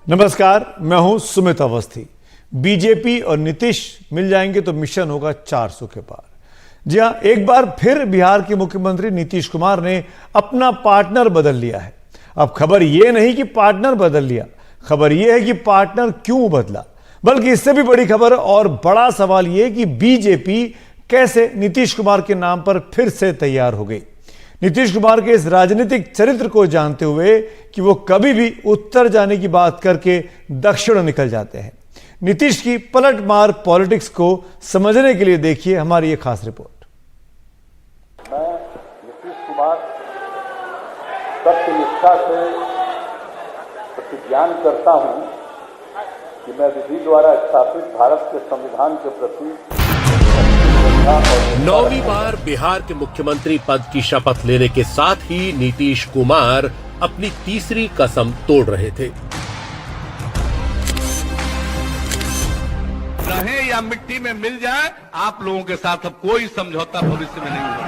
नमस्कार, मैं हूं सुमित अवस्थी। बीजेपी और नीतीश मिल जाएंगे तो मिशन होगा 400 के पार। जी हां, एक बार फिर बिहार के मुख्यमंत्री नीतीश कुमार ने अपना पार्टनर बदल लिया है। अब खबर यह नहीं कि पार्टनर बदल लिया, खबर यह है कि पार्टनर क्यों बदला। बल्कि इससे भी बड़ी खबर और बड़ा सवाल यह कि बीजेपी कैसे नीतीश कुमार के नाम पर फिर से तैयार हो गई। नीतीश कुमार के इस राजनीतिक चरित्र को जानते हुए कि वो कभी भी उत्तर जाने की बात करके दक्षिण निकल जाते हैं। नीतीश की पलटमार पॉलिटिक्स को समझने के लिए देखिए हमारी ये खास रिपोर्ट। मैं नीतीश कुमार सत्यनिष्ठा से प्रतिज्ञान करता हूं कि मैं विधि द्वारा स्थापित भारत के संविधान के प्रति 9वीं बार बिहार के मुख्यमंत्री पद की शपथ लेने के साथ ही नीतीश कुमार अपनी तीसरी कसम तोड़ रहे थे। रहे या मिट्टी में मिल जाए, आप लोगों के साथ अब कोई समझौता भविष्य में नहीं होगा।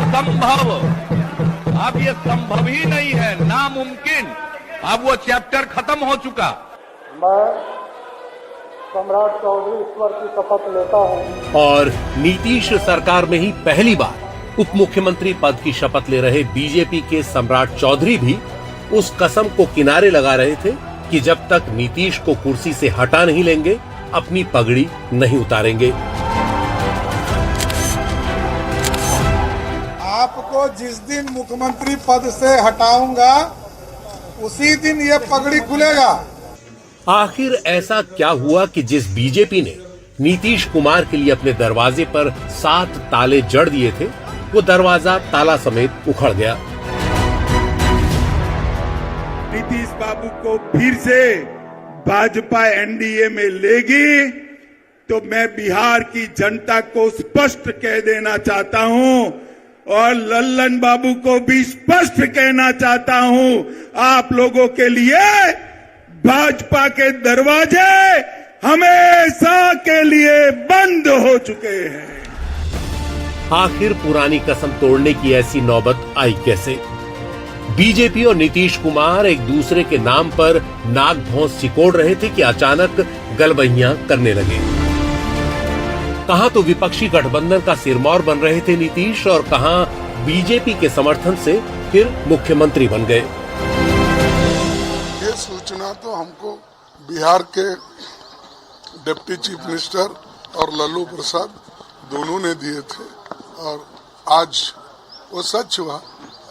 असंभव, अब ये संभव ही नहीं है, नामुमकिन। अब वो चैप्टर खत्म हो चुका। मैं सम्राट चौधरी ईश्वर की शपथ लेता हूं। और नीतीश सरकार में ही पहली बार उप मुख्यमंत्री पद की शपथ ले रहे बीजेपी के सम्राट चौधरी भी उस कसम को किनारे लगा रहे थे कि जब तक नीतीश को कुर्सी से हटा नहीं लेंगे, अपनी पगड़ी नहीं उतारेंगे। आपको जिस दिन मुख्यमंत्री पद से हटाऊंगा, उसी दिन ये पगड़ी खुलेगा। आखिर ऐसा क्या हुआ कि जिस बीजेपी ने नीतीश कुमार के लिए अपने दरवाजे पर 7 ताले जड़ दिए थे, वो दरवाजा ताला समेत उखड़ गया। नीतीश बाबू को फिर से भाजपा एनडीए में लेगी तो मैं बिहार की जनता को स्पष्ट कह देना चाहता हूं और लल्लन बाबू को भी स्पष्ट कहना चाहता हूं, आप लोगों के लिए भाजपा के दरवाजे हमेशा के लिए बंद हो चुके हैं। आखिर पुरानी कसम तोड़ने की ऐसी नौबत आई कैसे? बीजेपी और नीतीश कुमार एक दूसरे के नाम पर नाक भौंस सिकोड़ रहे थे कि अचानक गलबहियां करने लगे। कहां तो विपक्षी गठबंधन का सिरमौर बन रहे थे नीतीश और कहां बीजेपी के समर्थन से फिर मुख्यमंत्री बन गए। सूचना तो हमको बिहार के डिप्टी चीफ मिनिस्टर और लल्लू प्रसाद दोनों ने दिए थे और आज वो सच हुआ।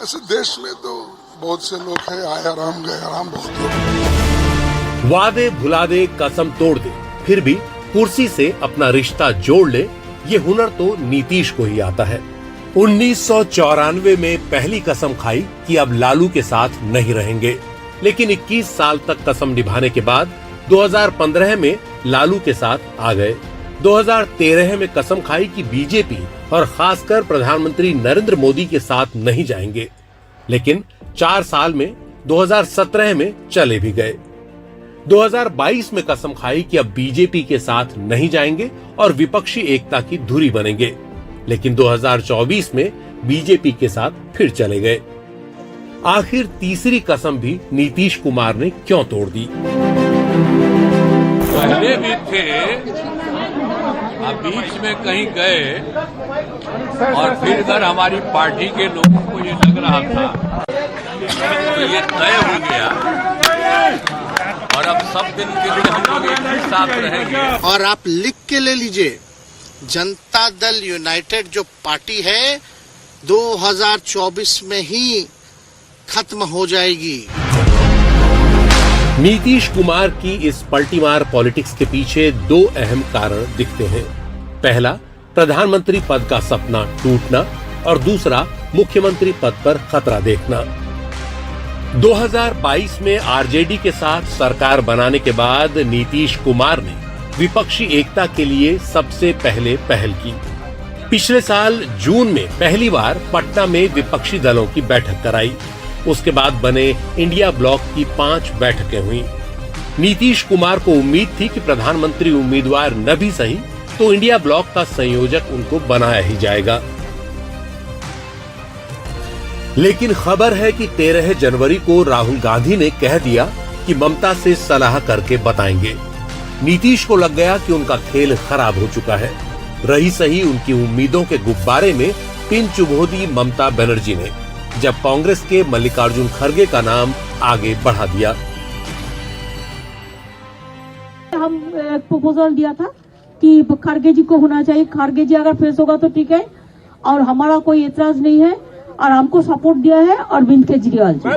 ऐसे देश में तो बहुत से लोग हैं, आया राम गया राम, बहुत लोग। वादे भुला दे, कसम तोड़ दे, फिर भी कुर्सी से अपना रिश्ता जोड़ ले, ये हुनर तो नीतीश को ही आता है। 1994 में पहली कसम खाई कि अब लालू के साथ नहीं रहेंगे, लेकिन 21 साल तक कसम निभाने के बाद 2015 में लालू के साथ आ गए। 2013 में कसम खाई कि बीजेपी और खासकर प्रधानमंत्री नरेंद्र मोदी के साथ नहीं जाएंगे, लेकिन 4 साल में 2017 में चले भी गए। 2022 में कसम खाई कि अब बीजेपी के साथ नहीं जाएंगे और विपक्षी एकता की धुरी बनेंगे, लेकिन 2024 में बीजेपी के साथ फिर चले गए। आखिर तीसरी कसम भी नीतीश कुमार ने क्यों तोड़ दी? पहले भी थे, अब बीच में कहीं गए और फिर इधर हमारी पार्टी के लोगों को ये लग रहा था कि ये तय हो गया और अब सब दिन के लिए हम लोग एक ही साथ रहेंगे। और आप लिख के ले लीजिए, जनता दल यूनाइटेड जो पार्टी है 2024 में ही खत्म हो जाएगी। नीतीश कुमार की इस पलटीमार पॉलिटिक्स के पीछे 2 अहम कारण दिखते हैं। पहला, प्रधानमंत्री पद का सपना टूटना और दूसरा, मुख्यमंत्री पद पर खतरा देखना। 2022 में आरजेडी के साथ सरकार बनाने के बाद नीतीश कुमार ने विपक्षी एकता के लिए सबसे पहले पहल की। पिछले साल जून में पहली बार पटना में विपक्षी दलों की बैठक कराई। उसके बाद बने इंडिया ब्लॉक की 5 बैठकें हुई। नीतीश कुमार को उम्मीद थी कि प्रधानमंत्री उम्मीदवार न भी सही तो इंडिया ब्लॉक का संयोजक उनको बनाया ही जाएगा। लेकिन खबर है कि 13 जनवरी को राहुल गांधी ने कह दिया कि ममता से सलाह करके बताएंगे। नीतीश को लग गया कि उनका खेल खराब हो चुका है। रही सही उनकी उम्मीदों के गुब्बारे में पिन चुभो दी ममता बनर्जी ने, जब कांग्रेस के मल्लिकार्जुन खड़गे का नाम आगे बढ़ा दिया। हम प्रपोजल दिया था कि खड़गे जी को होना चाहिए, खड़गे जी अगर फेस होगा तो ठीक है, और हमारा कोई एतराज नहीं है, और हमको सपोर्ट दिया है अरविंद केजरीवाल जी।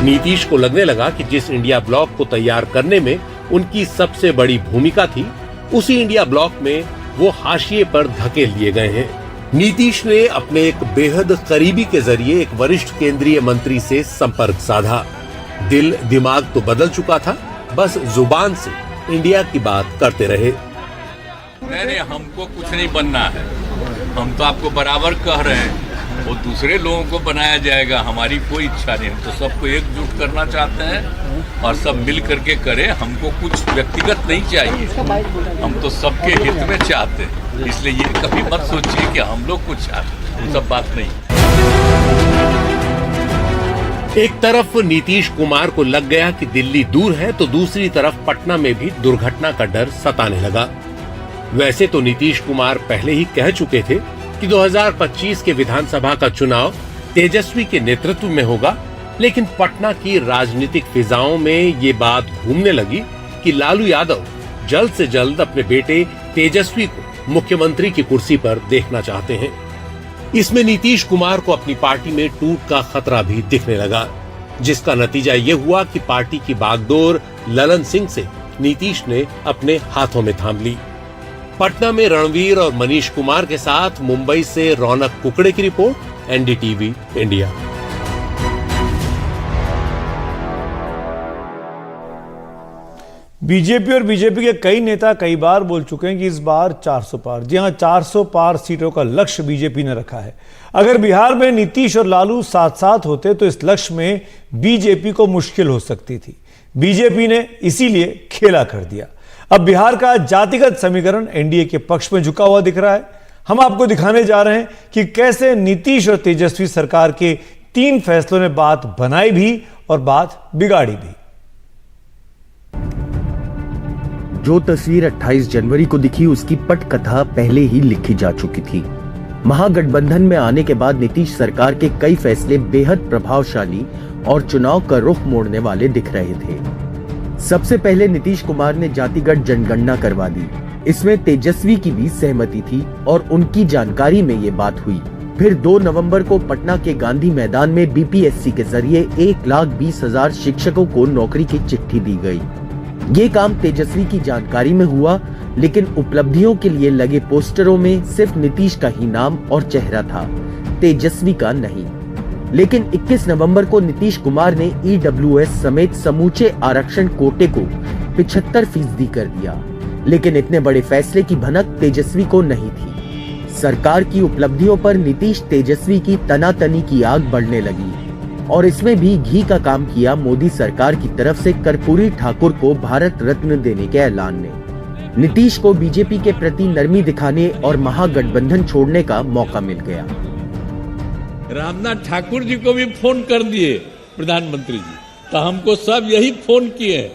नीतीश को लगने लगा कि जिस इंडिया ब्लॉक को तैयार करने में उनकी सबसे बड़ी भूमिका थी, उसी इंडिया ब्लॉक में वो हाशिए पर धकेल लिए गए हैं। नीतीश ने अपने एक बेहद करीबी के जरिए एक वरिष्ठ केंद्रीय मंत्री से संपर्क साधा। दिल दिमाग तो बदल चुका था, बस जुबान से इंडिया की बात करते रहे। नहीं, हमको कुछ नहीं बनना है, हम तो आपको बराबर कह रहे हैं, वो दूसरे लोगों को बनाया जाएगा, हमारी कोई इच्छा नहीं। हम तो सबको एकजुट करना चाहते हैं और सब मिल करके करें, हमको कुछ व्यक्तिगत नहीं चाहिए, हम तो सबके हित में चाहते हैं। इसलिए ये कभी मत सोचिए कि हम लोग कुछ चाहते हैं, वो सब बात नहीं। एक तरफ नीतीश कुमार को लग गया कि दिल्ली दूर है, तो दूसरी तरफ पटना में भी दुर्घटना का डर सताने लगा। वैसे तो नीतीश कुमार पहले ही कह चुके थे कि 2025 के विधानसभा का चुनाव तेजस्वी के नेतृत्व में होगा, लेकिन पटना की राजनीतिक फिजाओं में ये बात घूमने लगी कि लालू यादव जल्द से जल्द अपने बेटे तेजस्वी को मुख्यमंत्री की कुर्सी पर देखना चाहते हैं। इसमें नीतीश कुमार को अपनी पार्टी में टूट का खतरा भी दिखने लगा, जिसका नतीजा ये हुआ कि पार्टी की बागडोर ललन सिंह से नीतीश ने अपने हाथों में थाम ली। पटना में रणवीर और मनीष कुमार के साथ मुंबई से रौनक कुकड़े की रिपोर्ट, एनडीटीवी इंडिया। बीजेपी और बीजेपी के कई नेता कई बार बोल चुके हैं कि इस बार 400 पार, जी हां 400 पार सीटों का लक्ष्य बीजेपी ने रखा है। अगर बिहार में नीतीश और लालू साथ साथ होते तो इस लक्ष्य में बीजेपी को मुश्किल हो सकती थी। बीजेपी ने इसीलिए खेला कर दिया। अब बिहार का जातिगत समीकरण एनडीए के पक्ष में झुका हुआ दिख रहा है। हम आपको दिखाने जा रहे हैं कि कैसे नीतीश और तेजस्वी सरकार के 3 फैसलों ने बात बनाई भी और बात बिगाड़ी भी। जो तस्वीर 28 जनवरी को दिखी, उसकी पटकथा पहले ही लिखी जा चुकी थी। महागठबंधन में आने के बाद नीतीश सरकार के कई फैसले बेहद प्रभावशाली और चुनाव का रुख मोड़ने वाले दिख रहे थे। सबसे पहले नीतीश कुमार ने जातिगत जनगणना करवा दी। इसमें तेजस्वी की भी सहमति थी और उनकी जानकारी में ये बात हुई। फिर 2 नवंबर को पटना के गांधी मैदान में बीपीएससी के जरिए 1,20,000 शिक्षकों को नौकरी की चिट्ठी दी गई। ये काम तेजस्वी की जानकारी में हुआ, लेकिन उपलब्धियों के लिए लगे पोस्टरों में सिर्फ नीतीश का ही नाम और चेहरा था, तेजस्वी का नहीं। लेकिन 21 नवंबर को नीतीश कुमार ने ईडब्ल्यूएस समेत समूचे आरक्षण कोटे को 75% कर दिया, लेकिन इतने बड़े फैसले की भनक तेजस्वी को नहीं थी। सरकार की उपलब्धियों पर नीतीश तेजस्वी की तनातनी की आग बढ़ने लगी और इसमें भी घी का काम किया मोदी सरकार की तरफ से कर्पूरी ठाकुर को भारत रत्न देने के ऐलान ने। नीतीश को बीजेपी के प्रति नरमी दिखाने और महागठबंधन छोड़ने का मौका मिल गया। रामनाथ ठाकुर जी को भी फोन कर दिए प्रधानमंत्री जी, तो हमको सब यही फोन किए हैं,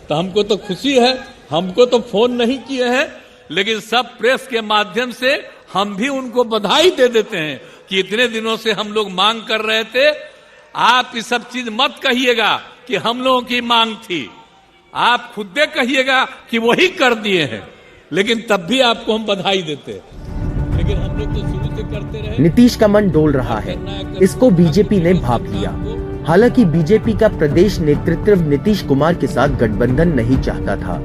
तो हमको तो खुशी है। हमको तो फोन नहीं किए हैं, लेकिन सब प्रेस के माध्यम से हम भी उनको बधाई दे देते हैं कि इतने दिनों से हम लोग मांग कर रहे थे। आप ये सब चीज मत कहिएगा कि हम लोगों की मांग थी, आप खुद कहिएगा कि वही कर दिए हैं, लेकिन तब भी आपको हम बधाई देते हैं। लेकिन हम लोग तो शुरू से करते रहे। नीतीश का मन डोल रहा है, इसको बीजेपी ने भांप लिया। हालांकि बीजेपी का प्रदेश नेतृत्व नीतीश कुमार के साथ गठबंधन नहीं चाहता था,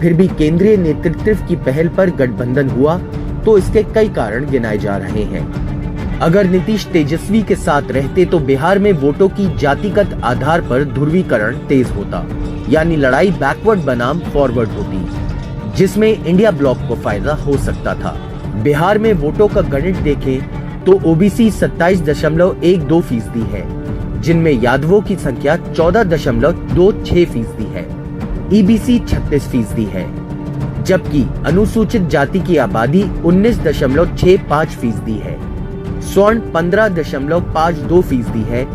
फिर भी केंद्रीय नेतृत्व की पहल पर गठबंधन हुआ, तो इसके कई कारण गिनाए जा रहे हैं। अगर नीतीश तेजस्वी के साथ रहते तो बिहार में वोटों की जातिगत आधार पर ध्रुवीकरण तेज होता, यानी लड़ाई बैकवर्ड बनाम फॉरवर्ड होती, जिसमें इंडिया ब्लॉक को फायदा हो सकता था। बिहार में वोटों का गणित देखें तो ओबीसी 27.12% है, जिनमें यादवों की संख्या 14.26% है, ईबीसी 36% है, जबकि अनुसूचित जाति की आबादी 19.65% है, स्वर्ण 15.52% है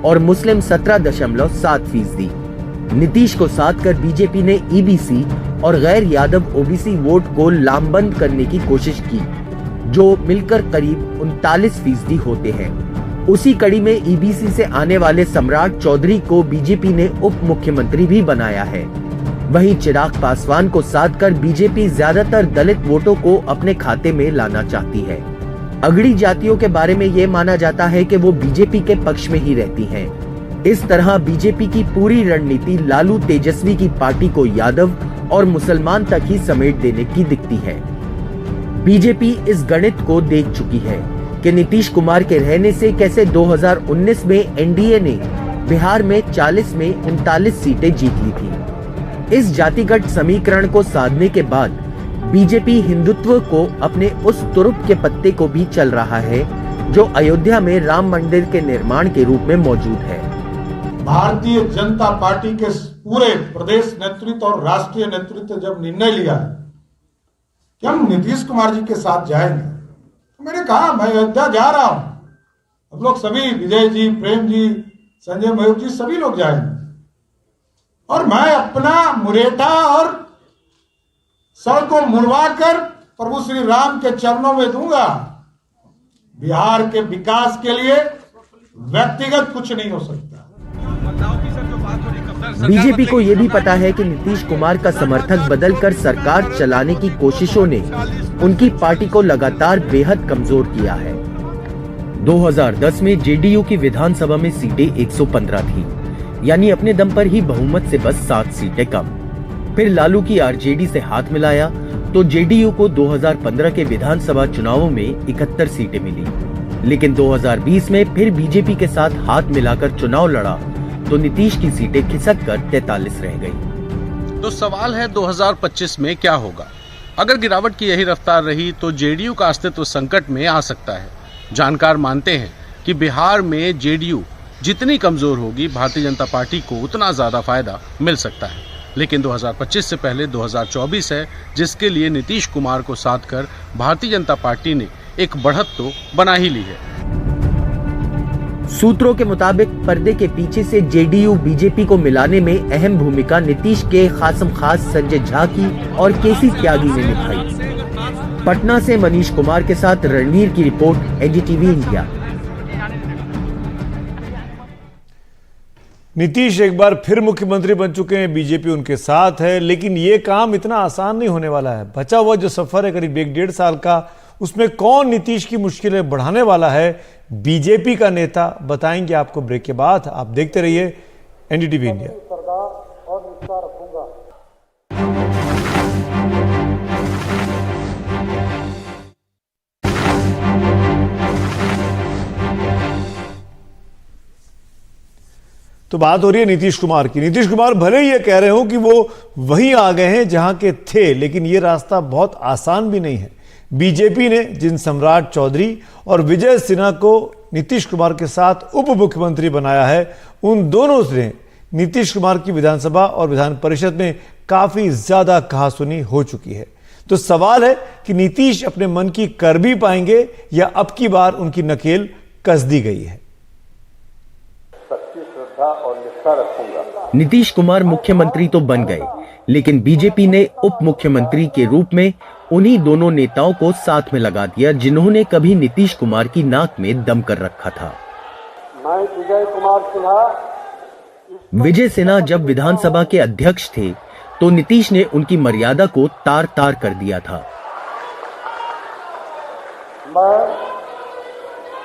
और मुस्लिम 17.7%। नीतीश को साध कर बीजेपी ने ईबीसी और गैर यादव ओबीसी वोट को लामबंद करने की कोशिश की, जो मिलकर करीब 39% होते हैं। उसी कड़ी में ईबीसी से आने वाले सम्राट चौधरी को बीजेपी ने उप मुख्यमंत्री भी बनाया है। वहीं चिराग पासवान को साध कर बीजेपी ज्यादातर दलित वोटों को अपने खाते में लाना चाहती है। अगड़ी जातियों के बारे में ये माना जाता है कि वो बीजेपी के पक्ष में ही रहती हैं। इस तरह बीजेपी की पूरी रणनीति लालू तेजस्वी की पार्टी को यादव और मुसलमान तक ही समेट देने की दिखती है। बीजेपी इस गणित को देख चुकी है कि नीतीश कुमार के रहने से कैसे 2019 में एनडीए ने बिहार में 40 में 39 सीटें जीत ली थी। इस जातिगत समीकरण को साधने के बाद बीजेपी हिंदुत्व को अपने उस तुरुप के पत्ते को भी चल रहा है जो अयोध्या में राम मंदिर के निर्माण के रूप में मौजूद है। भारतीय जनता पार्टी के पूरे प्रदेश नेतृत्व और राष्ट्रीय नेतृत्व जब निर्णय लिया है कि हम नीतीश कुमार जी के साथ जाएंगे, तो मैंने कहा मैं अयोध्या जा रहा हूं, अब लोग सभी, विजय जी, प्रेम जी, संजय मयूर जी, सभी लोग जाएंगे और मैं अपना मुरेठा और सर को मुड़वा कर प्रभु श्री राम के चरणों में दूंगा। बिहार के विकास के लिए व्यक्तिगत कुछ नहीं हो सकता। बीजेपी को ये भी पता है कि नीतीश कुमार का समर्थक बदलकर सरकार चलाने की कोशिशों ने उनकी पार्टी को लगातार बेहद कमजोर किया है। 2010 में जेडीयू की विधानसभा में सीटें 115 थी, यानी अपने दम पर ही बहुमत से बस 7 सीटें कम। फिर लालू की आरजेडी से हाथ मिलाया तो जेडीयू को 2015 के विधानसभा चुनावों में 71 सीटें मिली, लेकिन 2020 में फिर बीजेपी के साथ हाथ मिलाकर चुनाव लड़ा तो नीतीश की सीटें खिसक कर 43 रह गई। तो सवाल है 2025 में क्या होगा? अगर गिरावट की यही रफ्तार रही तो जेडीयू का अस्तित्व संकट में आ सकता है। जानकार मानते हैं कि बिहार में जेडीयू जितनी कमजोर होगी, भारतीय जनता पार्टी को उतना ज्यादा फायदा मिल सकता है। लेकिन 2025 से पहले 2024 है, जिसके लिए नीतीश कुमार को साध कर भारतीय जनता पार्टी ने एक बढ़त तो बना ही ली है। सूत्रों के मुताबिक पर्दे के पीछे से जेडीयू बीजेपी को मिलाने में अहम भूमिका नीतीश के खासम खास संजय झा की और केसी त्यागी ने निभाई। पटना से मनीष कुमार के साथ रणवीर की रिपोर्ट, एनडीटीवी इंडिया। नीतीश एक बार फिर मुख्यमंत्री बन चुके हैं, बीजेपी उनके साथ है, लेकिन ये काम इतना आसान नहीं होने वाला है। बचा हुआ जो सफर है करीब 1-1.5 साल का, उसमें कौन नीतीश की मुश्किलें बढ़ाने वाला है, बीजेपी का नेता बताएंगे आपको ब्रेक के बाद। आप देखते रहिए एनडीटीवी इंडिया। तो बात हो रही है नीतीश कुमार की। नीतीश कुमार भले ही ये कह रहे हो कि वो वहीं आ गए हैं जहां के थे, लेकिन ये रास्ता बहुत आसान भी नहीं है। बीजेपी ने जिन सम्राट चौधरी और विजय सिन्हा को नीतीश कुमार के साथ उप मुख्यमंत्री बनाया है, उन दोनों ने नीतीश कुमार की विधानसभा और विधान परिषद में काफी ज्यादा कहासुनी हो चुकी है। तो सवाल है कि नीतीश अपने मन की कर भी पाएंगे या अब की बार उनकी नकेल कस दी गई है। सच्ची श्रद्धा और निष्ठा रखूंगा। नीतीश कुमार मुख्यमंत्री तो बन गए, लेकिन बीजेपी ने उप मुख्यमंत्री के रूप में उन्हीं दोनों नेताओं को साथ में लगा दिया जिन्होंने कभी नीतीश कुमार की नाक में दम कर रखा था। मैं विजय कुमार सिन्हा। विजय सिन्हा जब विधानसभा के अध्यक्ष थे तो नीतीश ने उनकी मर्यादा को तार तार कर दिया था। मैं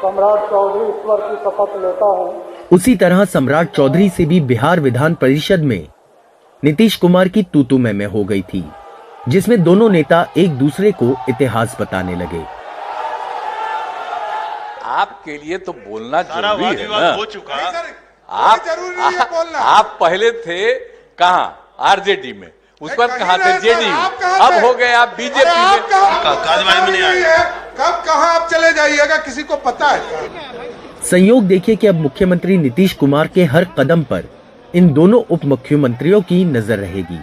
सम्राट चौधरी ईश्वर की शपथ लेता हूं। उसी तरह सम्राट चौधरी से भी बिहार विधान परिषद में नीतीश कुमार की तू-तू मैं हो गई थी, जिसमें दोनों नेता एक दूसरे को इतिहास बताने लगे। आपके लिए तो बोलना जरूरी है ना। हो चुका आप पहले थे कहाँ? आरजेडी में, उस पर कहाँ थे? जेडीयू। अब हो गए आप बीजेपी में। कार्यवाही में नहीं आए। कब कहाँ आप चले जाइएगा किसी को पता है? संयोग देखिए कि अब मुख्यमंत्री नीतीश कुमार के हर कदम पर इन दोनों उप मुख्यमंत्रियों की नजर रहेगी।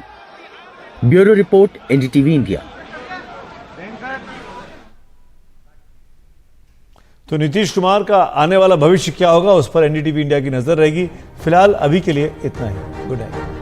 Bureau report, NDTV India. तो नीतीश कुमार का आने वाला भविष्य क्या होगा, उस पर एनडीटीवी इंडिया की नजर रहेगी। फिलहाल अभी के लिए इतना ही। Good night.